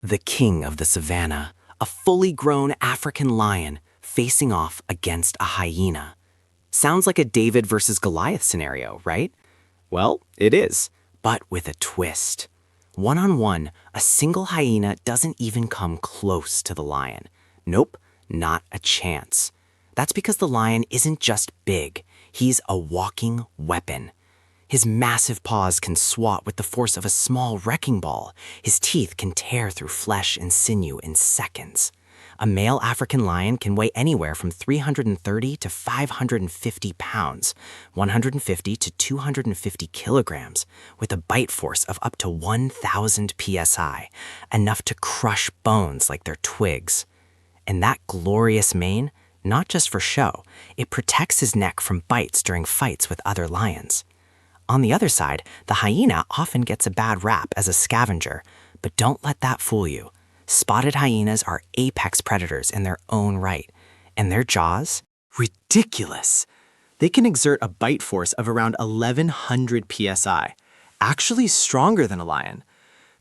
The king of the savanna, a fully grown African lion facing off against a hyena. Sounds like a David versus Goliath scenario, right? Well, it is, but with a twist. One-on-one, a single hyena doesn't even come close to the lion. Nope, not a chance. That's because the lion isn't just big, he's a walking weapon. His massive paws can swat with the force of a small wrecking ball. His teeth can tear through flesh and sinew in seconds. A male African lion can weigh anywhere from 330 to 550 pounds, 150 to 250 kilograms, with a bite force of up to 1,000 psi, enough to crush bones like they're twigs. And that glorious mane, not just for show, it protects his neck from bites during fights with other lions. On the other side, the hyena often gets a bad rap as a scavenger, but don't let that fool you. Spotted hyenas are apex predators in their own right, and their jaws? Ridiculous! They can exert a bite force of around 1,100 psi, actually stronger than a lion.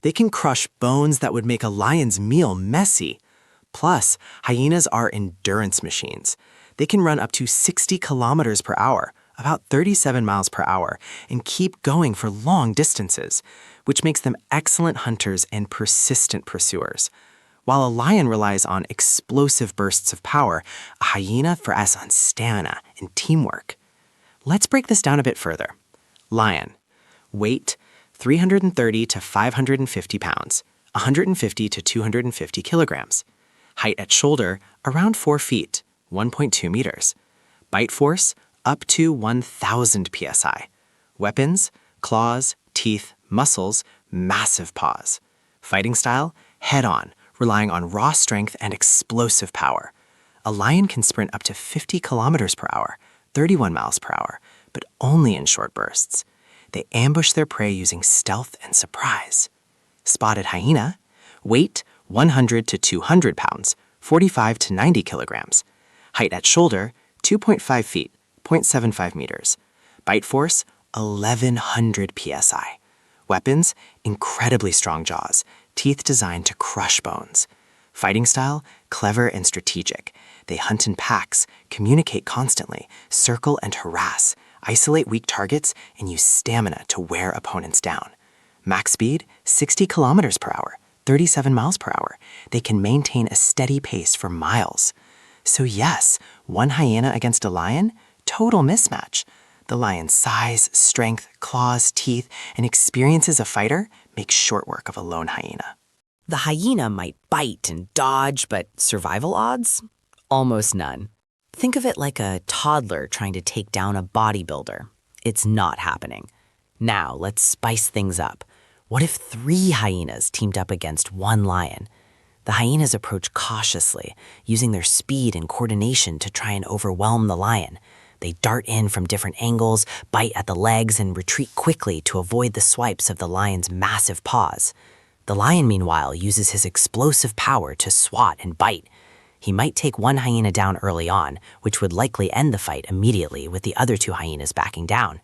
They can crush bones that would make a lion's meal messy. Plus, hyenas are endurance machines. They can run up to 60 kilometers per hour, about 37 miles per hour, and keep going for long distances, which makes them excellent hunters and persistent pursuers. While a lion relies on explosive bursts of power, a hyena relies on stamina and teamwork. Let's break this down a bit further. Lion. Weight, 330 to 550 pounds, 150 to 250 kilograms. Height at shoulder, around 4 feet, 1.2 meters. Bite force, up to 1,000 psi. Weapons, claws, teeth, muscles, massive paws. Fighting style, head-on, relying on raw strength and explosive power. A lion can sprint up to 50 kilometers per hour, 31 miles per hour, but only in short bursts. They ambush their prey using stealth and surprise. Spotted hyena, weight 100 to 200 pounds, 45 to 90 kilograms. Height at shoulder, 2.5 feet, 0.75 meters. Bite force, 1,100 psi. Weapons, incredibly strong jaws, teeth designed to crush bones. Fighting style, clever and strategic. They hunt in packs, communicate constantly, circle and harass, isolate weak targets, and use stamina to wear opponents down. Max speed, 60 kilometers per hour, 37 miles per hour. They can maintain a steady pace for miles. So yes, one hyena against a lion, total mismatch. The lion's size, strength, claws, teeth, and experience as a fighter make short work of a lone hyena. The hyena might bite and dodge, but survival odds? Almost none. Think of it like a toddler trying to take down a bodybuilder. It's not happening. Now, let's spice things up. What if 3 hyenas teamed up against 1 lion? The hyenas approach cautiously, using their speed and coordination to try and overwhelm the lion. They dart in from different angles, bite at the legs, and retreat quickly to avoid the swipes of the lion's massive paws. The lion, meanwhile, uses his explosive power to swat and bite. He might take one hyena down early on, which would likely end the fight immediately with the other 2 hyenas backing down.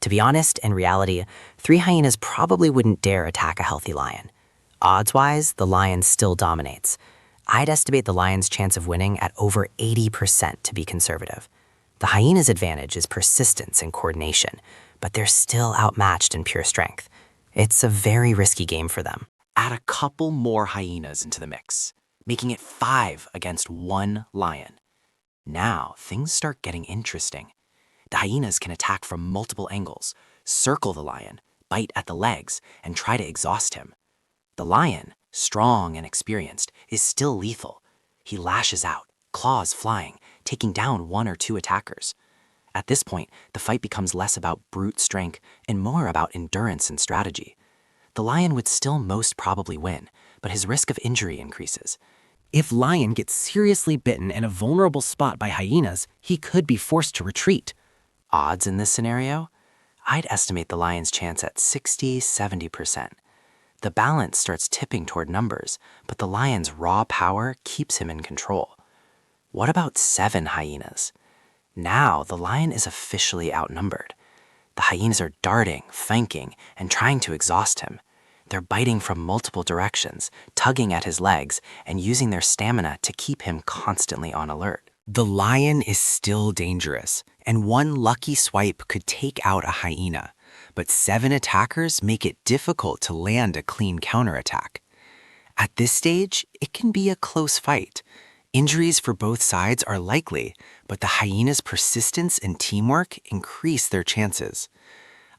To be honest, in reality, 3 hyenas probably wouldn't dare attack a healthy lion. Odds-wise, the lion still dominates. I'd estimate the lion's chance of winning at over 80% to be conservative. The hyena's advantage is persistence and coordination, but they're still outmatched in pure strength. It's a very risky game for them. Add a couple more hyenas into the mix, making it 5 against 1 lion. Now, things start getting interesting. The hyenas can attack from multiple angles, circle the lion, bite at the legs, and try to exhaust him. The lion, strong and experienced, is still lethal. He lashes out, claws flying, taking down 1 or 2 attackers. At this point, the fight becomes less about brute strength and more about endurance and strategy. The lion would still most probably win, but his risk of injury increases. If lion gets seriously bitten in a vulnerable spot by hyenas, he could be forced to retreat. Odds in this scenario? I'd estimate the lion's chance at 60–70%. The balance starts tipping toward numbers, but the lion's raw power keeps him in control. What about 7 hyenas? Now the lion is officially outnumbered. The hyenas are darting, flanking, and trying to exhaust him. They're biting from multiple directions, tugging at his legs, and using their stamina to keep him constantly on alert. The lion is still dangerous, and one lucky swipe could take out a hyena, but 7 attackers make it difficult to land a clean counterattack. At this stage, it can be a close fight. Injuries for both sides are likely, but the hyena's persistence and teamwork increase their chances.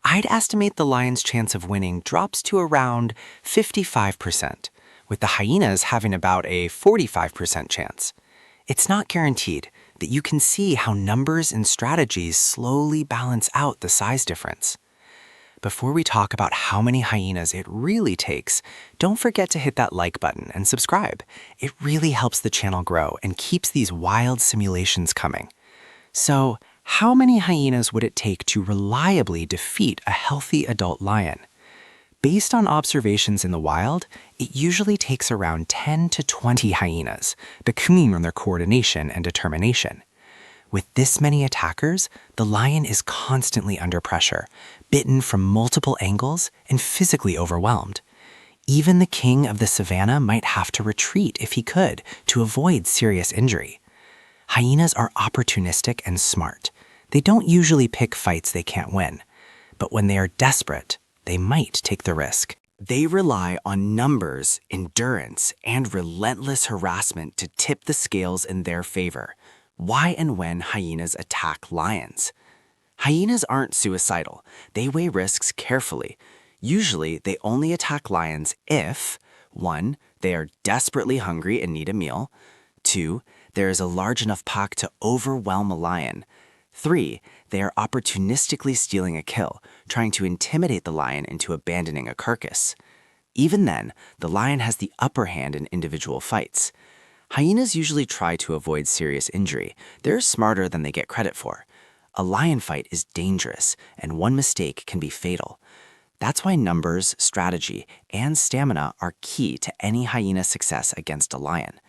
I'd estimate the lion's chance of winning drops to around 55%, with the hyenas having about a 45% chance. It's not guaranteed, but you can see how numbers and strategies slowly balance out the size difference. Before we talk about how many hyenas it really takes, don't forget to hit that like button and subscribe. It really helps the channel grow and keeps these wild simulations coming. So, how many hyenas would it take to reliably defeat a healthy adult lion? Based on observations in the wild, it usually takes around 10 to 20 hyenas, depending on their coordination and determination. With this many attackers, the lion is constantly under pressure, bitten from multiple angles, and physically overwhelmed. Even the king of the savanna might have to retreat if he could to avoid serious injury. Hyenas are opportunistic and smart. They don't usually pick fights they can't win, but when they are desperate, they might take the risk. They rely on numbers, endurance, and relentless harassment to tip the scales in their favor. Why and when hyenas attack lions? Hyenas aren't suicidal. They weigh risks carefully. Usually, they only attack lions if 1. They are desperately hungry and need a meal. 2. There is a large enough pack to overwhelm a lion. 3. They are opportunistically stealing a kill, trying to intimidate the lion into abandoning a carcass. Even then, the lion has the upper hand in individual fights. Hyenas usually try to avoid serious injury. They're smarter than they get credit for. A lion fight is dangerous, and one mistake can be fatal. That's why numbers, strategy, and stamina are key to any hyena's success against a lion.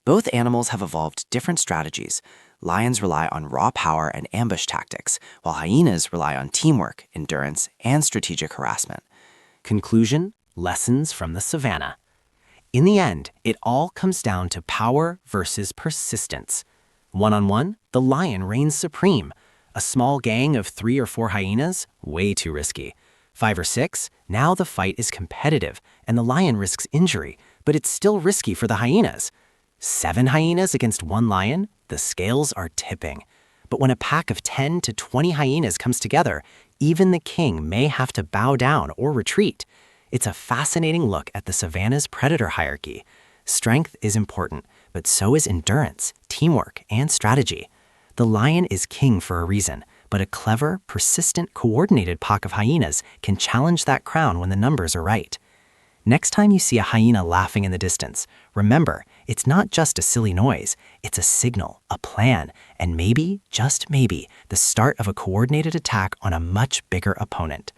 Both animals have evolved different strategies. Lions rely on raw power and ambush tactics, while hyenas rely on teamwork, endurance, and strategic harassment. Conclusion: lessons from the savanna. In the end, it all comes down to power versus persistence. One-on-one, the lion reigns supreme. A small gang of 3 or 4 hyenas? Way too risky. 5 or 6? Now the fight is competitive, and the lion risks injury, but it's still risky for the hyenas. 7 hyenas against 1 lion? The scales are tipping. But when a pack of 10 to 20 hyenas comes together, even the king may have to bow down or retreat. It's a fascinating look at the savanna's predator hierarchy. Strength is important, but so is endurance, teamwork, and strategy. The lion is king for a reason, but a clever, persistent, coordinated pack of hyenas can challenge that crown when the numbers are right. Next time you see a hyena laughing in the distance, remember, it's not just a silly noise, it's a signal, a plan, and maybe, just maybe, the start of a coordinated attack on a much bigger opponent.